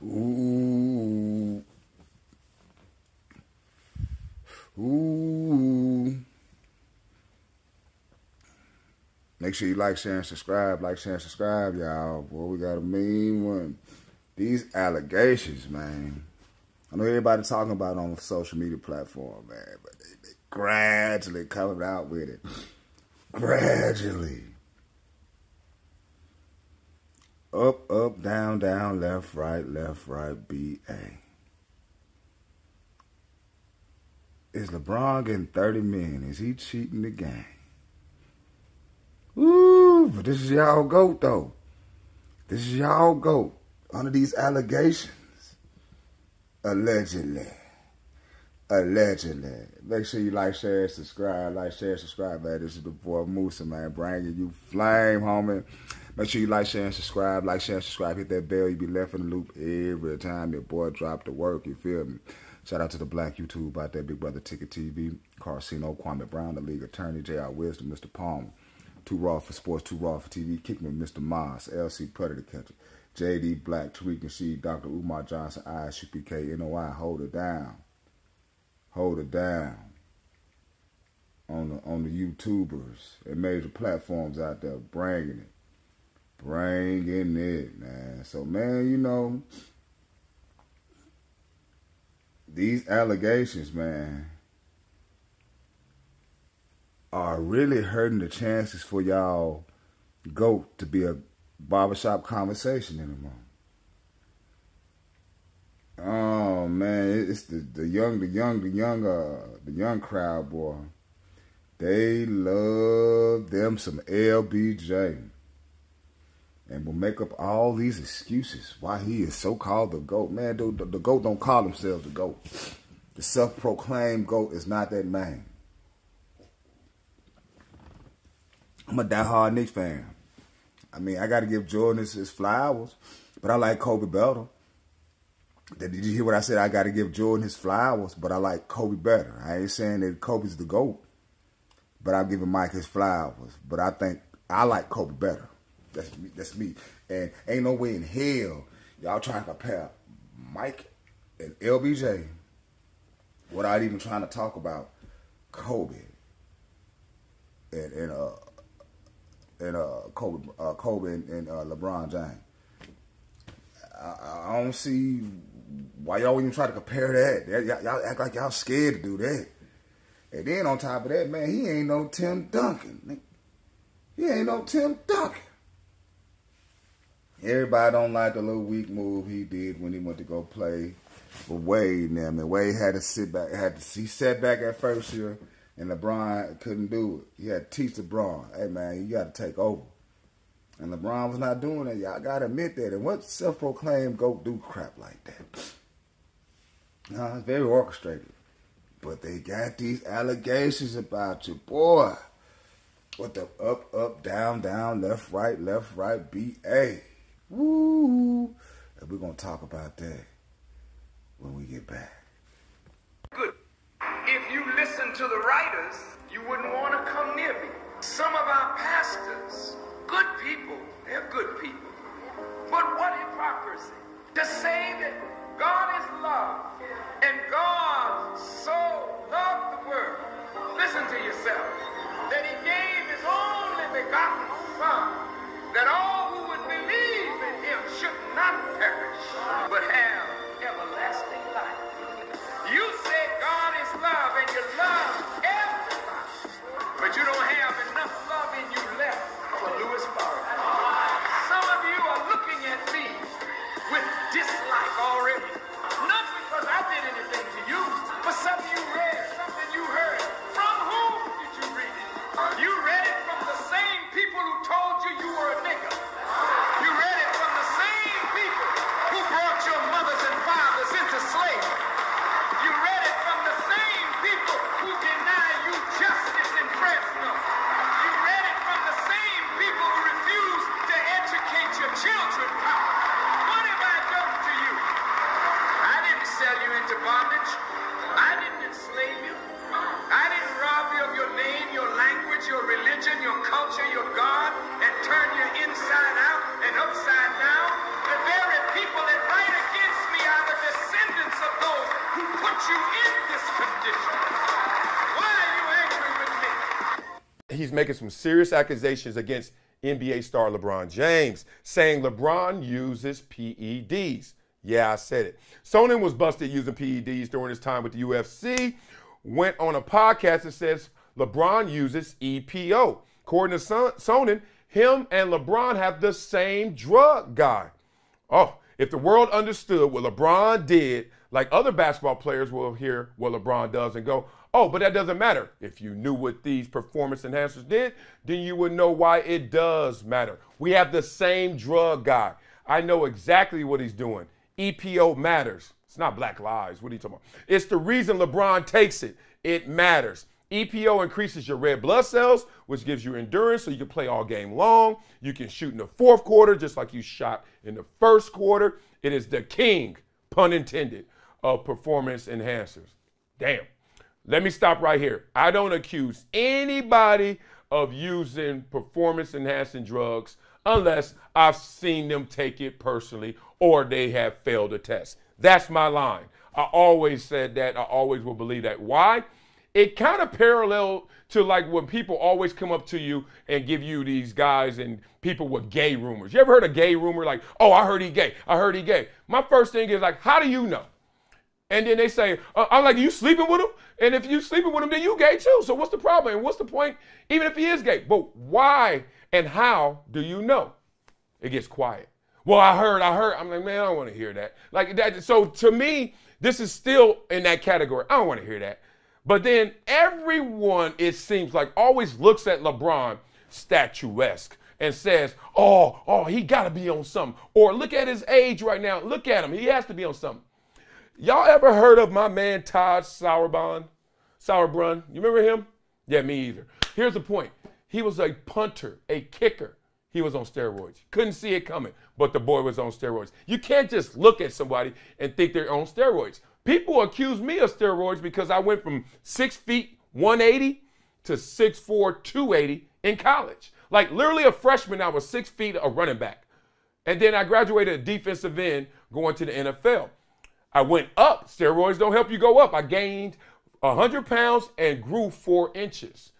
Ooh. Ooh. Make sure you like, share, and subscribe. Like, share, and subscribe, y'all. Boy, we got a mean one. These allegations, man. I know everybody talking about it on the social media platform, man, but they gradually coming out with it. Gradually. Up, up, down, down, left, right, B-A. Is LeBron getting 30 million? Is he cheating the game? Ooh, but this is y'all GOAT, though. This is y'all GOAT under these allegations. Allegedly. Allegedly. Make sure you like, share, subscribe. Like, share, subscribe, man. This is the boy Musa, man. Bringing you flame, homie. Make sure you like, share, and subscribe. Like, share, and subscribe. Hit that bell. You be left in the loop every time your boy drop the work. You feel me? Shout out to the black YouTube out there, Big Brother Ticket TV, Carcino, Kwame Brown, the league attorney, J.R. Wisdom, Mr. Palmer, Too Raw for Sports, Too Raw for TV, Kicking with Mr. Moss, LC Predator Catcher, J.D. Black, Tariq Nasheed, Dr. Umar Johnson, ISUPK, NOI, hold it down. Hold it down. On the YouTubers and major platforms out there, bringing it. Bringing it, man. So, man, you know, these allegations, man, are really hurting the chances for y'all GOAT to be a barbershop conversation anymore. Oh man, it's the young crowd, boy. They love them some LBJ. And will make up all these excuses why he is so-called the GOAT. Man, dude, the GOAT don't call themselves the GOAT. The self-proclaimed GOAT is not that man. I'm a diehard Knicks fan. I mean, I got to give Jordan his flowers, but I like Kobe better. Did you hear what I said? I got to give Jordan his flowers, but I like Kobe better. I ain't saying that Kobe's the GOAT, but I'll give him Mike his flowers. But I think I like Kobe better. That's me. And ain't no way in hell y'all trying to compare Mike and LBJ without even trying to talk about Kobe and Kobe and LeBron James. I don't see why y'all even try to compare that. Y'all act like y'all scared to do that. And then on top of that, man, he ain't no Tim Duncan. He ain't no Tim Duncan. Everybody don't like the little weak move he did when he went to go play with Wade and them. And Wade had to sit back. He sat back at first year, and LeBron couldn't do it. He had to teach LeBron, hey, man, you got to take over. And LeBron was not doing it. Y'all got to admit that. And what self-proclaimed GOAT do crap like that? It's very orchestrated. But they got these allegations about you, boy. What the up, up, down, down, left, right, B-A. Woo! And we're going to talk about that when we get back. Good. If you listen to the writers, you wouldn't want to come near me. Some of our pastors, good people, they're good people. But what hypocrisy to say that God is love and God so loved the world. Listen to yourself. That he gave his only begotten Son, that all who would believe in him should not perish, but have everlasting life. You say God is love, and you love everybody, but you don't have enough love in you left for Louis Farrakhan. Some of you are looking at me with dislike already, not because I did anything to you, but something you read, something you heard. From whom did you read it? You read it from the same people who told you you were a nigger. You read it from the same people who brought your mothers and fathers into slavery. You read it from the same people who deny you justice in Fresno. You read it from the same people who refuse to educate your children properly. What have I done to you? I didn't sell you into bondage. I didn't enslave you. I didn't rob you of your name, your language, your religion, your culture, your God, and turn you inside out and upside down. The very people that fight against he's making some serious accusations against NBA star LeBron James, saying LeBron uses PEDs. Yeah, I said it. Sonnen was busted using PEDs during his time with the UFC, went on a podcast that says LeBron uses EPO. According to Sonnen, him and LeBron have the same drug guy. Oh, if the world understood what LeBron did, like other basketball players will hear what LeBron does and go, oh, but that doesn't matter. If you knew what these performance enhancers did, then you would know why it does matter. We have the same drug guy. I know exactly what he's doing. EPO matters. It's not Black Lives. What are you talking about? It's the reason LeBron takes it. It matters. EPO increases your red blood cells, which gives you endurance so you can play all game long. You can shoot in the fourth quarter just like you shot in the first quarter. It is the king, pun intended, of performance enhancers. Damn. Let me stop right here. I don't accuse anybody of using performance enhancing drugs unless I've seen them take it personally or they have failed a test. That's my line. I always said that. I always will believe that. Why? It kind of parallel to like when people always come up to you and give you these guys and people with gay rumors. You ever heard a gay rumor like, oh, I heard he gay. I heard he gay. My first thing is like, how do you know? And then they say, I'm like, you sleeping with him? And if you sleeping with him, then you gay too. So what's the problem? And what's the point? Even if he is gay. But why and how do you know? It gets quiet. Well, I heard. I'm like, man, I don't want to hear that. Like that. So to me, this is still in that category. I don't want to hear that. But then everyone, it seems like, always looks at LeBron statuesque and says, oh, he got to be on something. Or look at his age right now. Look at him. He has to be on something. Y'all ever heard of my man Todd Sauerbrunn? You remember him? Yeah, me either. Here's the point. He was a punter, a kicker. He was on steroids. Couldn't see it coming, but the boy was on steroids. You can't just look at somebody and think they're on steroids. People accuse me of steroids because I went from 6 feet 180 to 6'4", 280 in college. Like literally a freshman, I was 6 feet a running back. And then I graduated a defensive end going to the NFL. I went up. Steroids don't help you go up. I gained 100 pounds and grew 4 inches.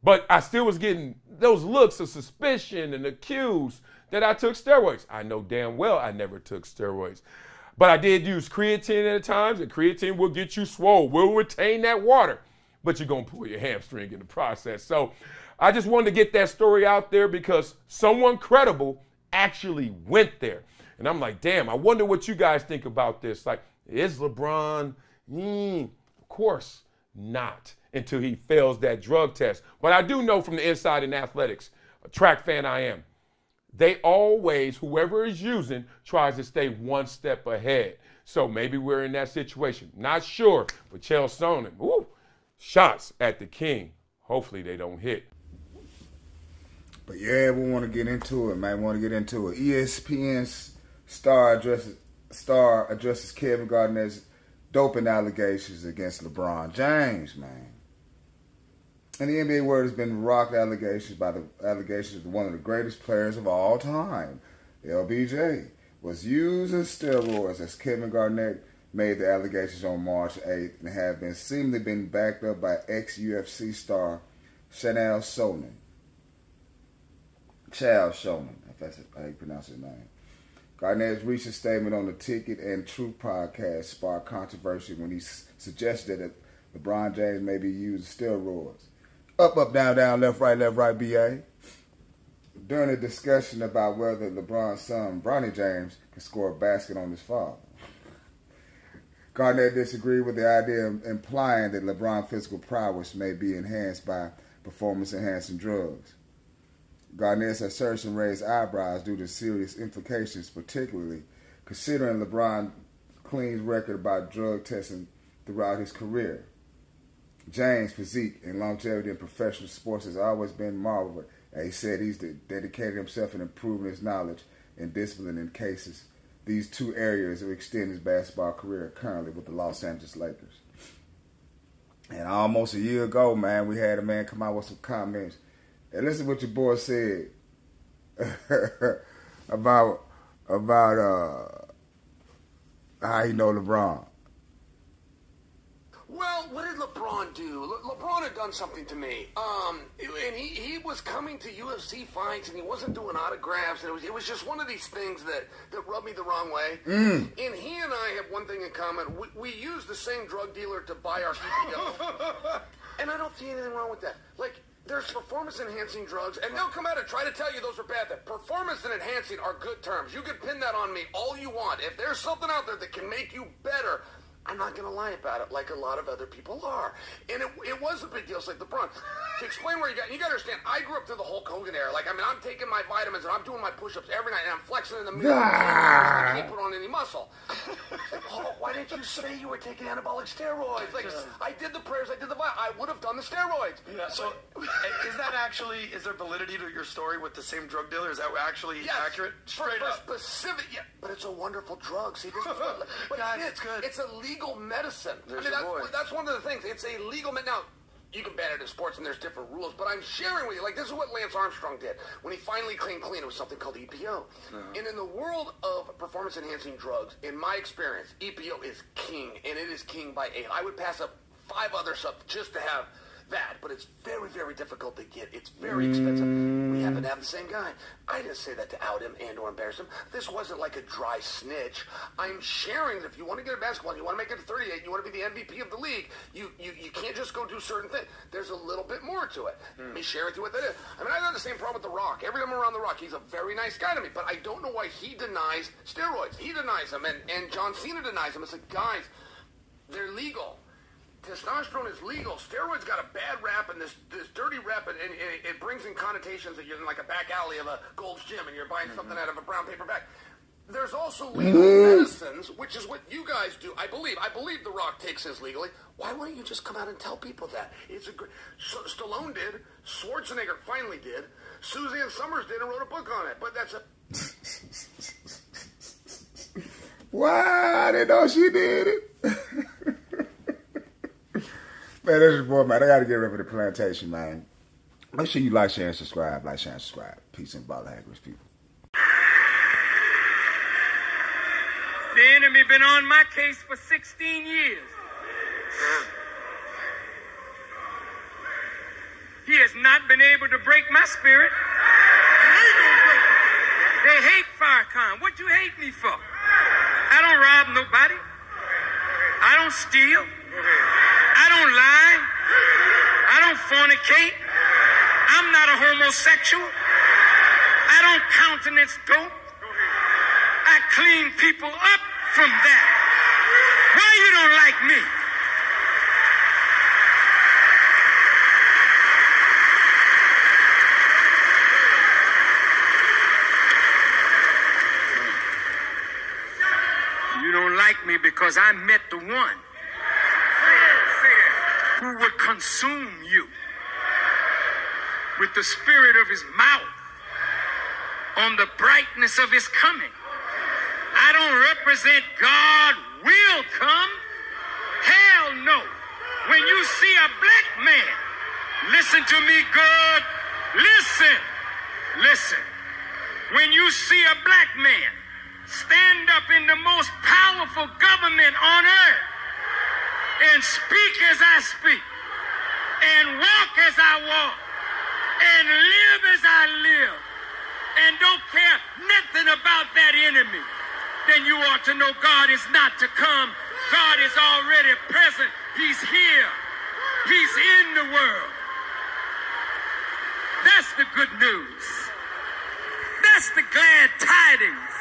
But I still was getting those looks of suspicion and accused that I took steroids. I know damn well I never took steroids. But I did use creatine at times, and creatine will get you swole, will retain that water, but you're going to pull your hamstring in the process. So I just wanted to get that story out there because someone credible actually went there. And I'm like, damn, I wonder what you guys think about this. Like, is LeBron? Of course not, until he fails that drug test. But I do know from the inside in athletics, a track fan I am, they always, whoever is using, tries to stay one step ahead. So maybe we're in that situation. Not sure, but Chael Sonnen, shots at the king. Hopefully they don't hit. But yeah, we want to get into it, man. We want to get into it. ESPN's star addresses Kevin Garnett's doping allegations against LeBron James, man. And the NBA world has been rocked by the allegations of one of the greatest players of all time, LBJ, was using steroids, as Kevin Garnett made the allegations on March 8th and have been seemingly been backed up by ex-UFC star Chael Sonnen. If that's how you pronounce his name. Garnett's recent statement on the Ticket and Truth podcast sparked controversy when he suggested that LeBron James may be using steroids. Up, down, down, left, right, BA. During a discussion about whether LeBron's son, Bronny James, can score a basket on his father. Garnett disagreed with the idea of implying that LeBron's physical prowess may be enhanced by performance-enhancing drugs. Garnett's assertion raised eyebrows due to serious implications, particularly considering LeBron's clean record about drug testing throughout his career. James' physique and longevity in professional sports has always been marvelous. He said he's dedicated himself in improving his knowledge and discipline in cases. These two areas will extend his basketball career currently with the Los Angeles Lakers. And almost a year ago, man, we had a man come out with some comments. And listen to what your boy said about how he know LeBron. Well, Well, what did LeBron do? LeBron had done something to me. And he was coming to UFC fights, and he wasn't doing autographs, and it was just one of these things that rubbed me the wrong way. And he and I have one thing in common. We use the same drug dealer to buy our EPO. And I don't see anything wrong with that. Like, there's performance-enhancing drugs, and they'll come out and try to tell you those are bad. That performance and enhancing are good terms. You can pin that on me all you want. If there's something out there that can make you better, I'm not going to lie about it like a lot of other people are. And it was a big deal. It's like LeBron. To explain where you got to understand, I grew up through the Hulk Hogan era. Like, I mean, I'm taking my vitamins and I'm doing my push-ups every night and I'm flexing in the mirror. I can't put on any muscle. Like, oh, why didn't you say you were taking anabolic steroids? Like, I did the prayers, I did the I would have done the steroids. Yeah, so is there validity to your story with the same drug dealer? Is that actually accurate? Straight up. Specific, yeah, but it's a wonderful drug. See, this is but God, it's good. It's a legal medicine. There's that's one of the things. It's a legal medicine. Now, you can ban it in sports and there's different rules, but I'm sharing with you, like, this is what Lance Armstrong did. When he finally came clean, it was something called EPO. And in the world of performance-enhancing drugs, in my experience, EPO is king, and it is king by 8. I would pass up 5 other stuff just to have that, but it's very, very difficult to get. It's very expensive. We happen to have the same guy. I didn't say that to out him and or embarrass him. This wasn't like a dry snitch. I'm sharing that if you want to get a basketball, you want to make it to 38, you want to be the MVP of the league, you can't just go do certain things. There's a little bit more to it. Let me share with you what that is. I mean, I have the same problem with The Rock. Every time I'm around The Rock, he's a very nice guy to me, but I don't know why he denies steroids. He denies them, and John Cena denies them. It's like, guys, they're legal. Testosterone is legal. Steroids got a bad rap and this dirty rap, and it brings in connotations that you're in like a back alley of a Gold's Gym and you're buying something out of a brown paper bag. There's also legal medicines, which is what you guys do. I believe The Rock takes his legally. Why wouldn't you just come out and tell people that? It's a great. Stallone did. Schwarzenegger finally did. Suzanne Summers did and wrote a book on it. But that's a. Wow, I didn't know she did it. Man, this is boy, man. I got to get rid of the plantation, man. Make sure you like, share, and subscribe. Like, share, and subscribe. Peace and ball hackers, people. The enemy been on my case for 16 years. He has not been able to break my spirit. They hate Farrakhan. What you hate me for? I don't rob nobody. I don't steal. I don't lie. I don't fornicate. I'm not a homosexual. I don't countenance dope. I clean people up from that. Why you don't like me? You don't like me because I met the one who would consume you with the spirit of his mouth on the brightness of his coming. I don't represent God will come. Hell no. When you see a black man, listen to me good. Listen. When you see a black man stand up in the most powerful government on earth and speak as I speak and walk as I walk and live as I live and don't care nothing about that enemy, then you ought to know God is not to come. God is already present. He's here. He's in the world. That's the good news. That's the glad tidings.